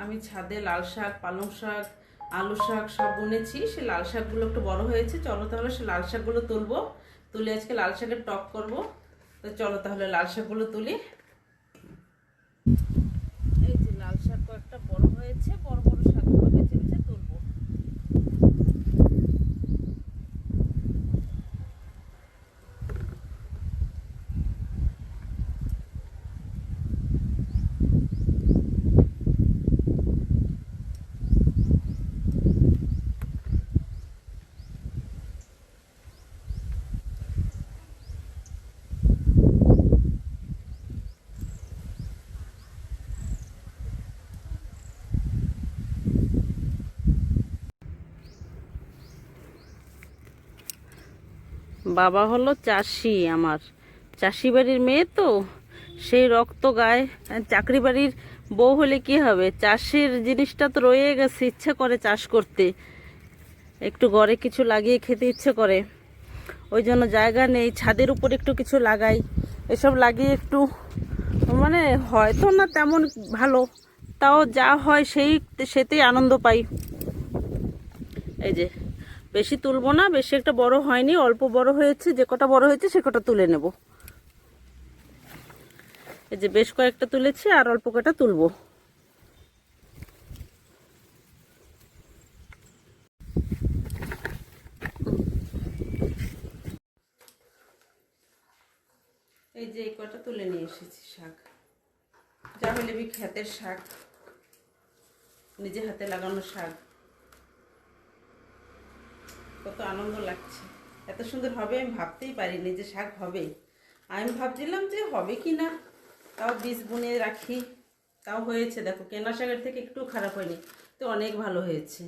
আমি ছাদে লাল শাক, পালং শাক, আলু শাক সব বুনেছি। সে লাল শাকগুলো একটু বড় হয়েছে, চলো তাহলে সে লাল শাকগুলো তুলবো। তুলে আজকে লাল শাকের টক করব। তো চলো তাহলে লাল শাকগুলো তুলি। এই যে লাল শাক কয়েকটা বড় হয়েছে, বড় বড় শাকগুলো বেছে বেছে তুলবো। বাবা হলো চাষি, আমার চাষি বাড়ির মেয়ে তো, সেই রক্ত গায়ে। চাকরি বাড়ির বউ হলে কি হবে, চাষের জিনিসটা তো রয়ে গেছে, ইচ্ছে করে চাষ করতে, একটু ঘরে কিছু লাগিয়ে খেতে ইচ্ছে করে। ওই জন্য জায়গা নেই, ছাদের উপর একটু কিছু লাগাই। এসব লাগিয়ে একটু মানে হয়তো না তেমন ভালো, তাও যা হয় সেতেই আনন্দ পাই। এই যে বেশি তুলবো না, বেশি একটা বড় হয়নি, অল্প বড় হয়েছে, যে কটা বড় হয়েছে সে কটা তুলে নেব। এই যে বেশ কয়েকটা তুলেছি, আর অল্প কটা তুলবো। এই যে এই কটা তুলে নিয়ে এসেছি শাক, যা হলে বি ক্ষেতের শাক, নিজে হাতে লাগানো শাক। কত আনন্দ লাগছে, এত সুন্দর হবে আমি ভাবতেই পারিনি যে শাক হবে। আমি ভাবছিলাম যে হবে কি না, তাও বীজ বুনে রাখি, তাও হয়েছে। দেখো কেনা শাকের থেকে একটু খারাপ হয়নি, তো অনেক ভালো হয়েছে।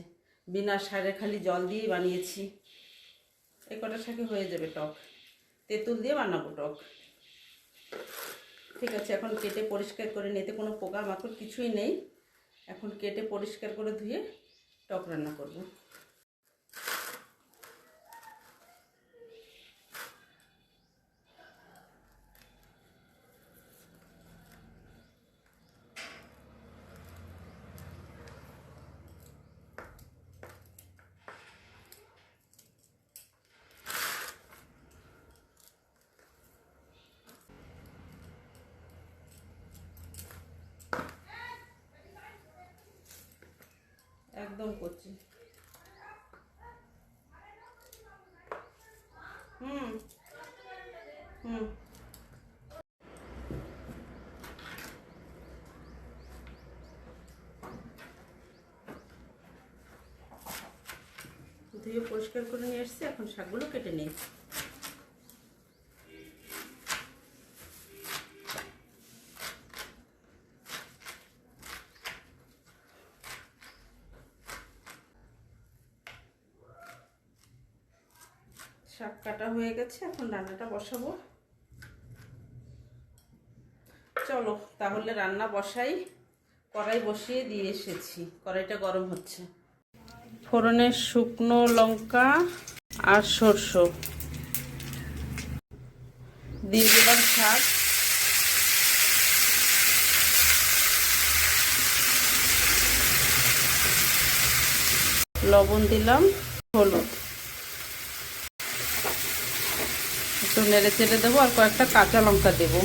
বিনা সারে খালি জল দিয়েই বানিয়েছি। এই কটা শাকে হয়ে যাবে টক, তেঁতুল দিয়ে বানাবো টক। ঠিক আছে, এখন কেটে পরিষ্কার করে নিতে, কোনো পোকা মাকড় কিছুই নেই। এখন কেটে পরিষ্কার করে ধুয়ে টক রান্না করব। একদম কচি। হুম হুম ধুয়ে পরিষ্কার করে নিয়ে এসেছি, এখন শাকগুলো কেটে নিই। শাক কাটা হয়ে গেছে, এখন রান্নাটা বসাবো। চলো তাহলে রান্না বসাই। কড়াই বসিয়ে দিয়ে এসেছি, কড়াইটা গরম হচ্ছে। ফোড়নে শুকনো লঙ্কা আর সরষে দিয়ে দিলাম, শাক, লবণ দিলাম, হলুদ, একটু নেড়ে চেড়ে দেবো, আর কয়েকটা কাঁচা লঙ্কা দেবো।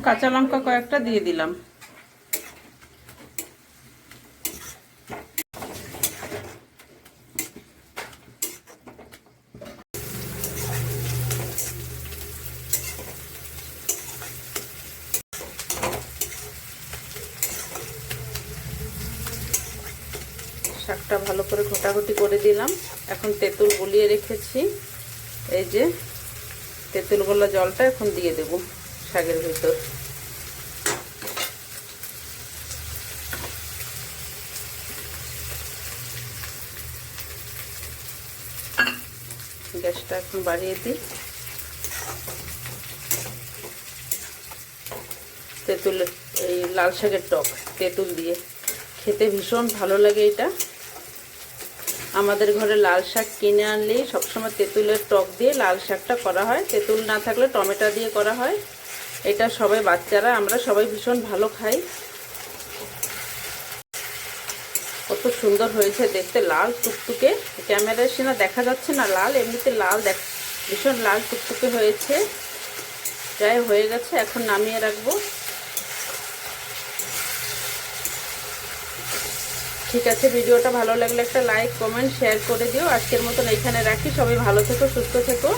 কাঁচা লঙ্কা কয়েকটা দিয়ে দিলাম। শাকটা ভালো করে ঘোটাঘুটি করে দিলাম। এখন তেঁতুল গলিয়ে রেখেছি, এই যে তেঁতুল গলা জলটা এখন দিয়ে দেব শাকের ভিতর। গ্যাসটা এখন বাড়িয়ে দিই। তেঁতুল, এই লাল শাকের টক তেঁতুল দিয়ে খেতে ভীষণ ভালো লাগে এটা। আমাদের ঘরে লাল শাক কিনে আনলেই সবসময় তেঁতুলের টক দিয়ে লাল শাকটা করা হয়, তেঁতুল না থাকলে টমেটো দিয়ে করা হয়। এটা সবাই বাচ্চারা আমরা সবাই ভীষণ ভালো খাই। কত সুন্দর হয়েছে দেখতে, লাল টুকটুকে, ক্যামেরায় সিনা দেখা যাচ্ছে না লাল, এমনিতে লাল ভীষণ লাল টুকটুকে হয়েছে। যাই হয়ে গেছে, এখন নামিয়ে রাখবো। ঠিক আছে, ভিডিওটা ভালো লাগলে একটা লাইক কমেন্ট শেয়ার করে দিও। আজকের মতন এখানে রাখি, সবাই ভালো থেকো, সুস্থ থেকো।